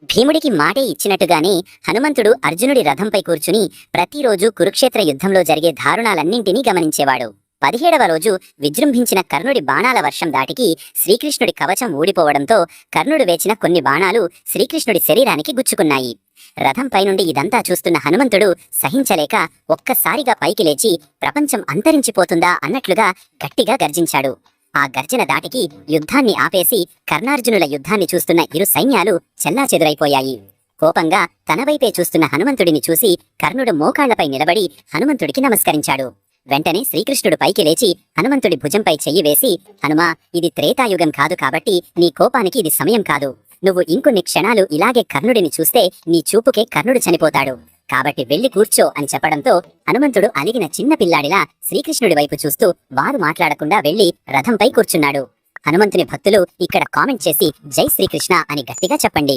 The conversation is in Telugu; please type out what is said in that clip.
భీముడికి మాటే ఇచ్చినట్టుగానే హనుమంతుడు అర్జునుడి రథంపై కూర్చుని ప్రతిరోజు కురుక్షేత్ర యుద్ధంలో జరిగే దారుణాలన్నింటినీ గమనించేవాడు. 17వ రోజు విజృంభించిన కర్ణుడి బాణాల వర్షం దాటికి శ్రీకృష్ణుడి కవచం ఊడిపోవడంతో కర్ణుడు వేచిన కొన్ని బాణాలు శ్రీకృష్ణుడి శరీరానికి గుచ్చుకున్నాయి. రథంపై నుండి ఇదంతా చూస్తున్న హనుమంతుడు సహించలేక ఒక్కసారిగా పైకి లేచి ప్రపంచం అంతరించిపోతుందా అన్నట్లుగా గట్టిగా గర్జించాడు. ఆ గర్జన దాటికి యుద్ధాన్ని ఆపేసి కర్ణార్జునుల యుద్ధాన్ని చూస్తున్న ఇరు సైన్యాలు చెల్లాచెదురైపోయాయి. కోపంగా తన వైపే చూస్తున్న హనుమంతుడిని చూసి కర్ణుడు మోకాళ్లపై నిలబడి హనుమంతుడికి నమస్కరించాడు. వెంటనే శ్రీకృష్ణుడు పైకి లేచి హనుమంతుడి భుజంపై చెయ్యి వేసి, హనుమా, ఇది త్రేతాయుగం కాదు కాబట్టి నీ కోపానికి ఇది సమయం కాదు. నువ్వు ఇంకొన్ని క్షణాలు ఇలాగే కర్ణుడిని చూస్తే నీ చూపుకే కర్ణుడు చనిపోతాడు. కాబట్టి వెళ్లి కూర్చో అని చెప్పడంతో హనుమంతుడు అలిగిన చిన్న పిల్లాడిలా శ్రీకృష్ణుడి వైపు చూస్తూ వారు మాట్లాడకుండా వెళ్లి రథంపై కూర్చున్నాడు. హనుమంతుని భక్తులు ఇక్కడ కామెంట్ చేసి జై శ్రీకృష్ణ అని గట్టిగా చెప్పండి.